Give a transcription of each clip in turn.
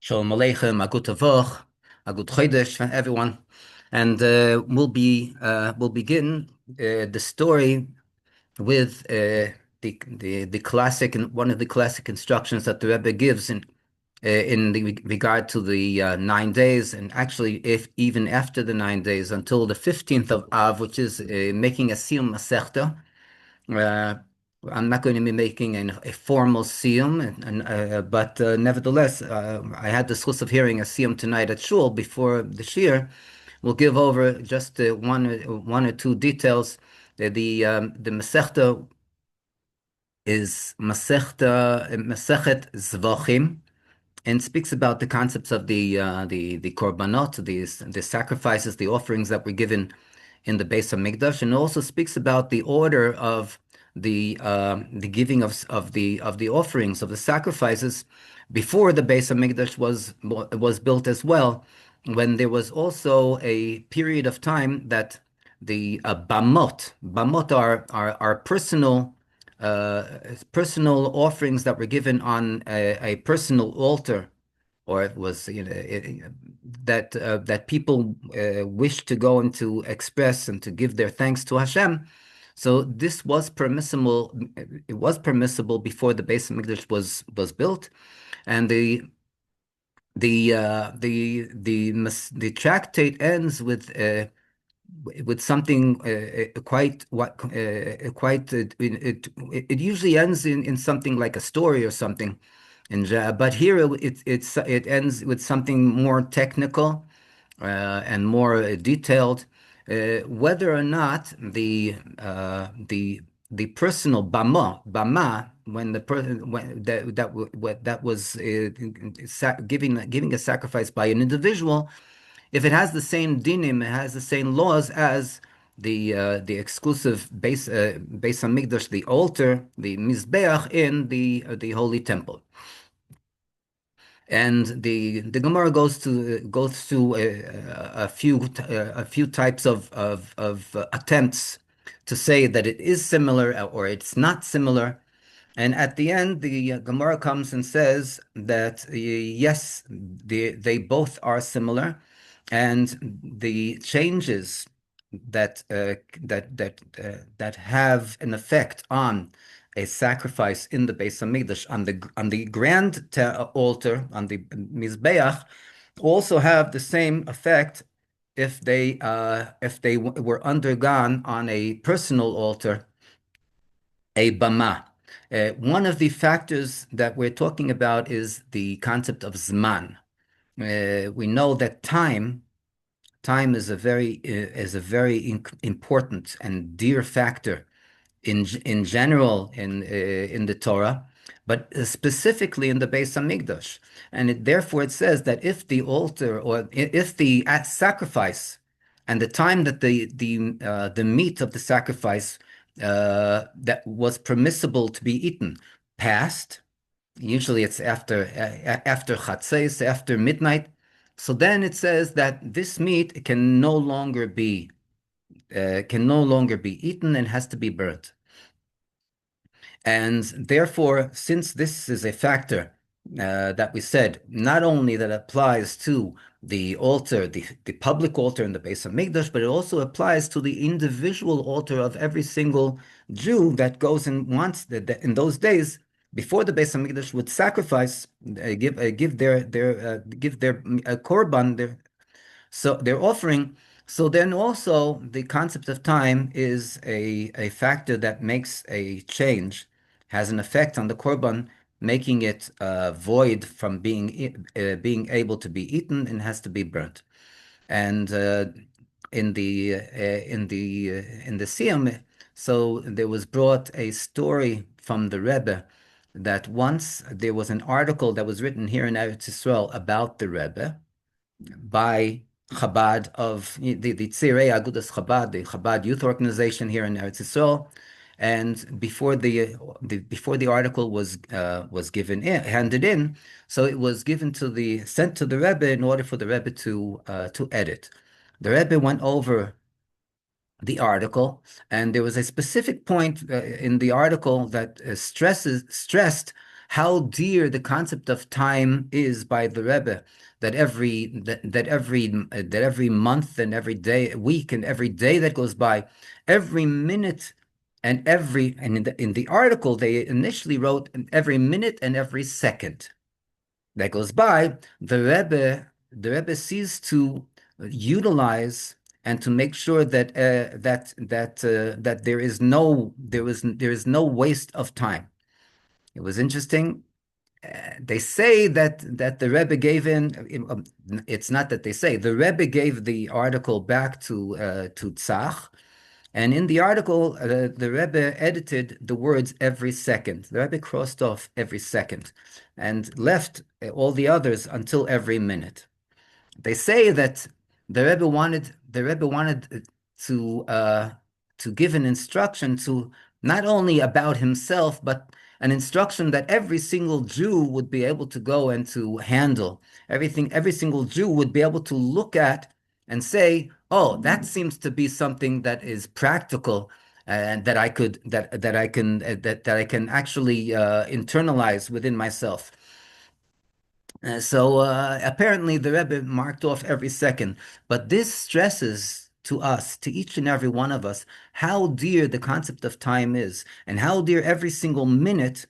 Shalom Aleichem, a good Tavoch, a good Chodesh, everyone. And we'll begin the story with the classic and one of the classic instructions that the Rebbe gives in regard to the 9 days, and actually, if even after the 9 days, until the 15th of Av, which is making a Siyum Masechta. Uh, I'm not going to be making a formal siyum, but nevertheless, I had the chus of hearing a siyum tonight at shul before the shir. We'll give over just one or two details. The Masechta is Masechet Zvachim, and speaks about the concepts of the korbanot, the sacrifices, the offerings that were given in the Beis Hamikdash, and also speaks about the order of the giving of the offerings of the sacrifices before the Beis Hamikdash was built as well, when there was also a period of time that the bamot are uh, personal offerings that were given on a personal altar, or it was that people wished to go and to express and to give their thanks to Hashem. So this was permissible. It was permissible before the Beis Hamikdash was built, and the tractate ends with something quite it usually ends in something like a story or something, but here it ends with something more technical and more detailed, whether or not the personal bama, when the person when that was giving a sacrifice by an individual, if it has the same dinim, it has the same laws as the exclusive Beis Hamikdash, the altar, the mizbeach in the holy temple. And the Gemara goes through a few types of attempts to say that it is similar or it's not similar. And at the end, the Gemara comes and says that yes, they both are similar, and the changes that have an effect on a sacrifice in the Beis Hamikdash on the grand altar, on the mizbeach, also have the same effect if they were undergone on a personal altar, a bama. One of the factors that we're talking about is the concept of zman. We know that time is a very important and dear factor in general in the Torah, but specifically in the Beis Hamikdash. And therefore it says that if the altar, or if the sacrifice and the time that the meat of the sacrifice that was permissible to be eaten passed, usually it's after Chatzos, after midnight. So then it says that this meat can no longer be eaten and has to be burnt. And therefore, since this is a factor that we said, not only that applies to the altar, the public altar in the Beis Hamikdash, but it also applies to the individual altar of every single Jew that goes and wants that in those days before the Beis Hamikdash would sacrifice, give their korban, their offering. So then also the concept of time is a factor that makes a change, has an effect on the korban, making it void from being able to be eaten and has to be burnt. And in the Siyum, so there was brought a story from the Rebbe that once there was an article that was written here in Eretz Yisrael about the Rebbe by Chabad of the Tzirei Agudas Chabad, the Chabad youth organization here in Eretz Yisrael. And before the article was handed in, so it was sent to the Rebbe in order for the Rebbe to edit. The Rebbe went over the article, and there was a specific point in the article that stressed how dear the concept of time is by the Rebbe, that every month and every day, week and every day that goes by, every minute and in the article they initially wrote every minute and every second that goes by, the Rebbe sees to utilize and to make sure that that there is no waste of time. It was interesting. They say that the Rebbe gave it's not that they say, the Rebbe gave the article back to Tzach, and in the article, the Rebbe edited the words every second. The Rebbe crossed off every second and left all the others until every minute. They say that the Rebbe wanted to give an instruction to not only about himself, but an instruction that every single Jew would be able to go and to handle everything. Every single Jew would be able to look at and say, "Oh, that seems to be something that is practical." And that I could that I can actually internalize within myself. So apparently the Rebbe marked off every second, but this stresses to us, to each and every one of us, how dear the concept of time is, and how dear every single minute,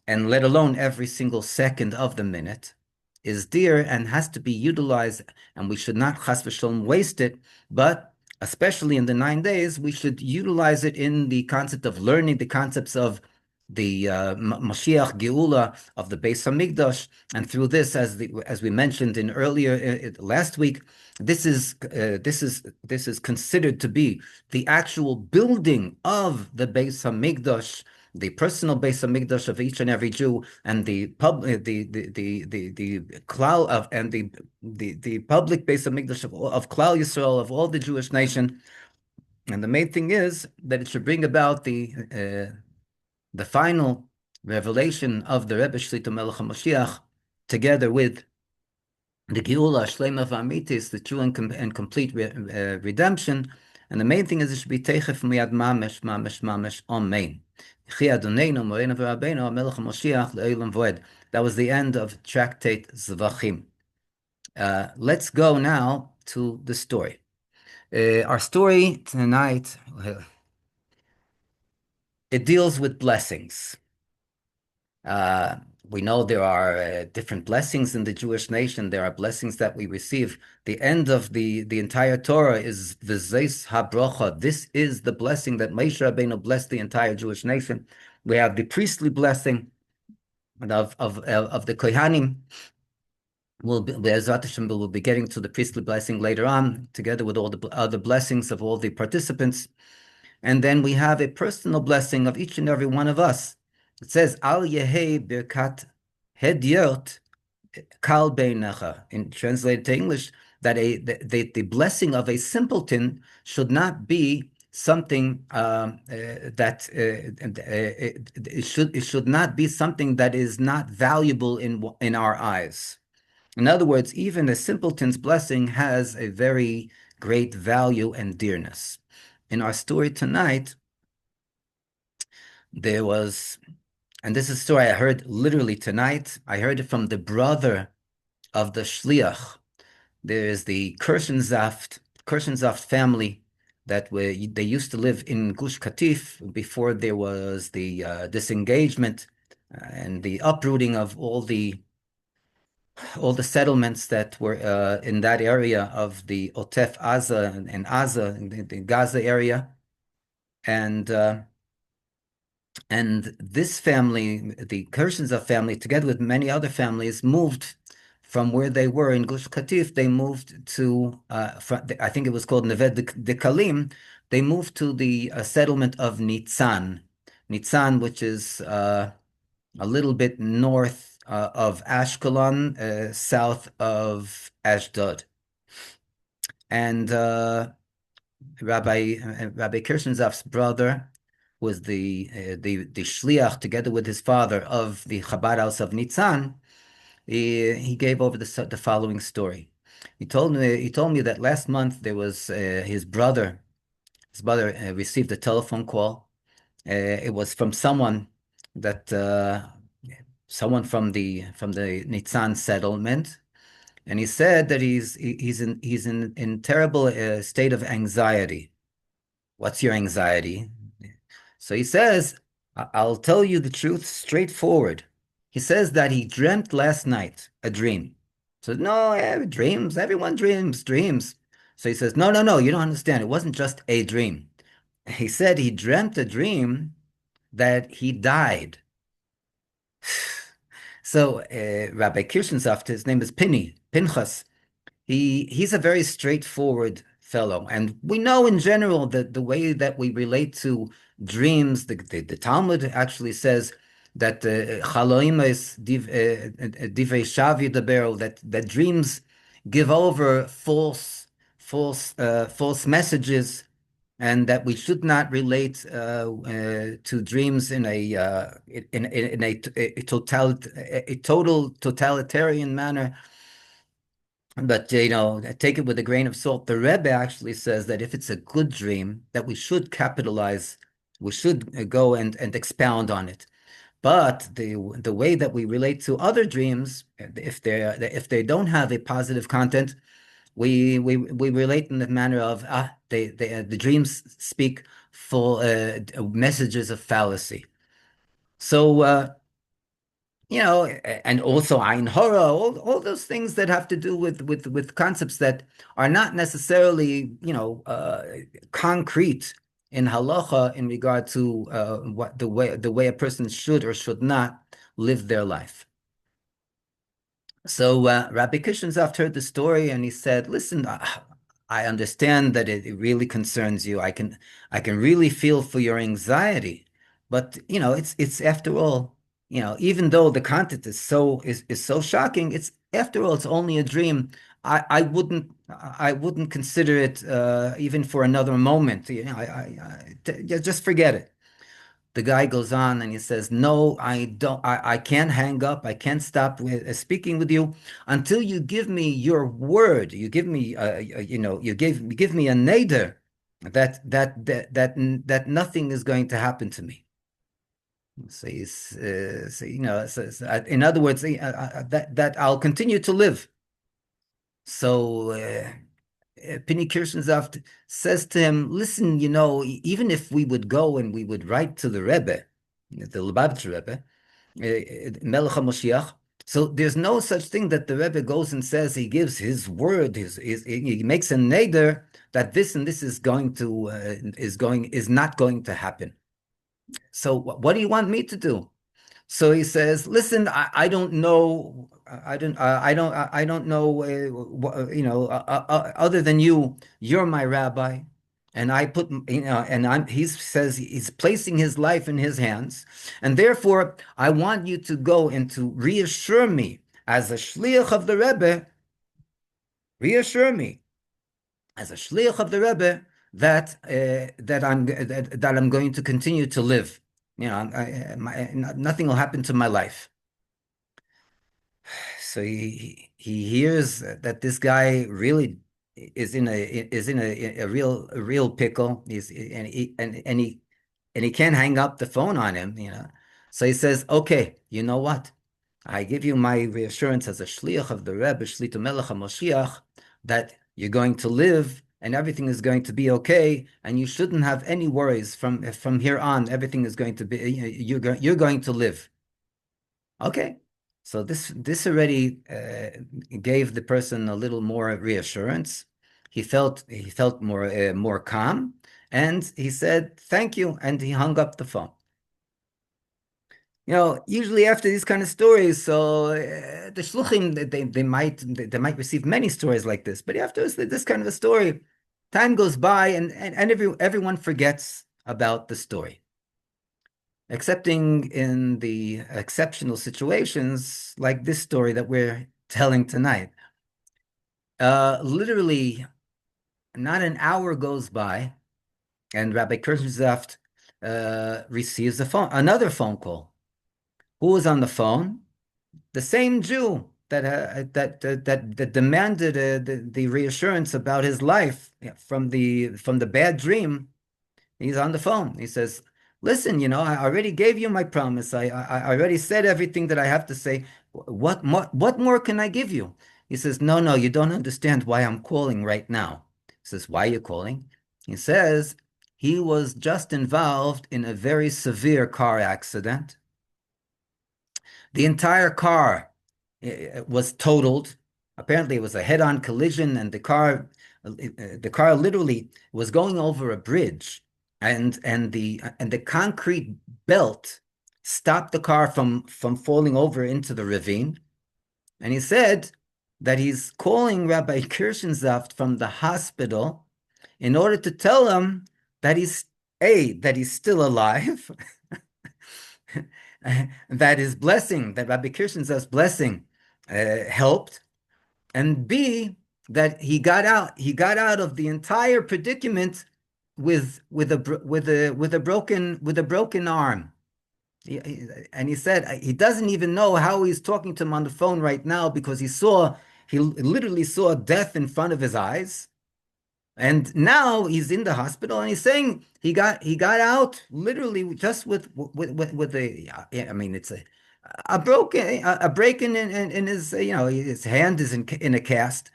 and let alone every single second of the minute, is dear and has to be utilized, and we should not chas v'shalom waste it, but especially in the 9 days, we should utilize it in the concept of learning the concepts of the Mashiach Geula of the Beis Hamikdash, and through this, as we mentioned in earlier last week, this is considered to be the actual building of the Beis Hamikdash, the personal Beis Hamikdash of each and every Jew, and the klal of and the public Beis Hamikdash of Klal Yisrael, of all the Jewish nation. And the main thing is that it should bring about the final revelation of the Rebbe Shlita Melech Ha'Moshiach, together with the Geula Shlema V'Amitis, the true and complete redemption. And the main thing is it should be Teichef Miyad Mamesh Mamesh Mamesh Amen. That was the end of Tractate Zvachim. Let's go now to the story. Our story tonight, it deals with blessings. We know there are different blessings in the Jewish nation. There are blessings that we receive. The end of the entire Torah is V'zeis HaBrocha. This is the blessing that Moshe Rabbeinu blessed the entire Jewish nation. We have the priestly blessing of the Kohanim. We'll be getting to the priestly blessing later on, together with all the other blessings of all the participants. And then we have a personal blessing of each and every one of us. It says, Al Yehei Birkat Hediot Kal Beinecha. In translated to English, that the blessing of a simpleton should not be something that it should not be something that is not valuable in our eyes. In other words, even a simpleton's blessing has a very great value and dearness. In our story tonight, there was, and this is a story I heard literally tonight. I heard it from the brother of the Shliach. There is the Kirschensaft family they used to live in Gush Katif before there was the disengagement and the uprooting of all the settlements that were in that area of the Otef Aza and Aza, the Gaza area. And this family, the Kirshenzov family, together with many other families, moved from where they were in Gush Katif. They moved to, I think it was called Neved Dekalim. They moved to the settlement of Nitzan, which is a little bit north of Ashkelon, south of Ashdod. And Rabbi Kirshenzov's brother was the shliach, together with his father, of the Chabad house of Nitzan. He gave over the following story. He told me that last month there was his brother. His brother received a telephone call. It was from someone that someone from the Nitzan settlement, and he said that he's in terrible state of anxiety. What's your anxiety? So he says, I'll tell you the truth straightforward. He says that he dreamt last night a dream. So no, dreams, everyone dreams. So he says, no, no, no, you don't understand. It wasn't just a dream. He said he dreamt a dream that he died. So Rabbi Kirschensaft, his name is Pinchas. He's a very straightforward fellow, and we know in general that the way that we relate to dreams, the Talmud actually says that chaloim is divrei shav yidaberu, that dreams give over false messages, and that we should not relate to dreams in a total totalitarian manner. But take it with a grain of salt. The Rebbe actually says that if it's a good dream, that we should capitalize, we should go and expound on it. But the way that we relate to other dreams, if they don't have a positive content, we relate in the manner of the dreams speak full messages of fallacy. So and also Ein Hora, all those things that have to do with concepts that are not necessarily, concrete in halacha in regard to what the way a person should or should not live their life. So Rabbi Kishenzaft heard the story and he said, "Listen, I understand that it really concerns you. I can really feel for your anxiety, but it's after all, even though the content is so shocking, it's only a dream. I wouldn't consider it even for another moment. Just forget it." The guy goes on and he says, "No, I don't. I can't hang up. I can't stop speaking with you until you give me your word. You give me, you give me a neder that nothing is going to happen to me." So in other words, that I'll continue to live. So Penny Kirschensaft says to him, "Listen, even if we would go and we would write to the Rebbe, the Lubavitcher Rebbe, Melech Ha'Moshiach, so there's no such thing that the Rebbe goes and says he gives his word, he makes a neder that this and this is not going to happen. So what do you want me to do?" So he says, "Listen, I don't know. I don't know. Other than you're my rabbi, and I put, and he says he's placing his life in his hands, and therefore I want you to go and to reassure me as a shliach of the Rebbe. Reassure me as a shliach of the Rebbe that I'm going to continue to live. Nothing will happen to my life." So he hears that this guy really is in a real pickle. And he can't hang up the phone on him. So he says, "Okay, you know what? I give you my reassurance as a shliach of the Rebbe Shlita Melech Ha'Moshiach that you're going to live and everything is going to be okay, and you shouldn't have any worries from here on. Everything is going to be you're going to live." Okay. So this already gave the person a little more reassurance. He felt more calm, and he said thank you, and he hung up the phone. Usually after these kind of stories, so the shluchim they might receive many stories like this, but after this kind of a story, time goes by and everyone forgets about the story. Excepting in the exceptional situations like this story that we're telling tonight. Literally, not an hour goes by, and Rabbi Kirchhoff receives another phone call. Who was on the phone? The same Jew that demanded the reassurance about his life from the bad dream. He's on the phone. He says, listen, I already gave you my promise. I already said everything that I have to say. What more can I give you? He says, no, no, you don't understand why I'm calling right now. He says, why are you calling? He says, he was just involved in a very severe car accident. The entire car was totaled. Apparently, it was a head-on collision, and the car literally was going over a bridge, and the concrete belt stopped the car from falling over into the ravine. And he said that he's calling Rabbi Kirschensaft from the hospital in order to tell him that he's still alive, that his blessing, that Rabbi Kirschensaft's blessing helped, and B, that he got out of the entire predicament with a broken arm. And he said he doesn't even know how he's talking to him on the phone right now because he literally saw death in front of his eyes. And now he's in the hospital, and he's saying he got out literally just with a, yeah, I mean, it's a break in his, his hand is in a cast,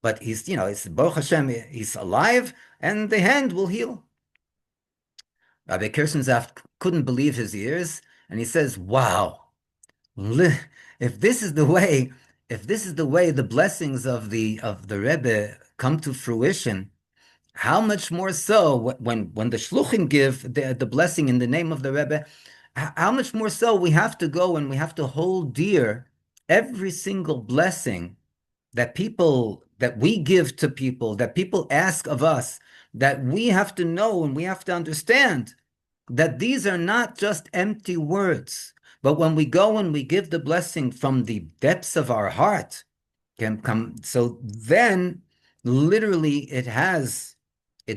but it's Baruch Hashem, he's alive, and the hand will heal. Rabbi Kirstensaft couldn't believe his ears, and he says, "Wow, if this is the way, if this is the way the blessings of the Rebbe come to fruition." How much more so when the shluchim give the blessing in the name of the Rebbe? How much more so we have to go and we have to hold dear every single blessing that we give to people, that people ask of us, that we have to know and we have to understand that these are not just empty words, but when we go and we give the blessing from the depths of our heart, can come. So then, literally, it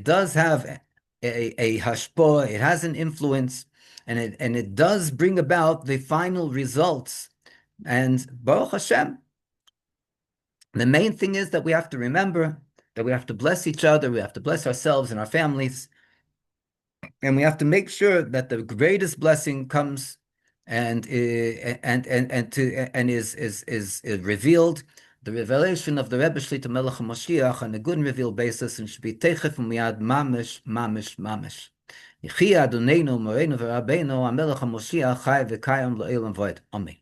does have a hashpah, it has an influence, and it does bring about the final results. And Baruch Hashem, the main thing is that we have to remember that we have to bless each other, we have to bless ourselves and our families, and we have to make sure that the greatest blessing comes and is revealed, the revelation of the Rebbe Shlita Melech Ha'Moshiach on a good and revealed basis, and should be teichef umiyad mamish mamish mamish. Yechi Adonenu Moreinu v'Rabbeinu HaMelech Ha'Moshiach Chai v'Kayam L'Olam V'Od. Amen.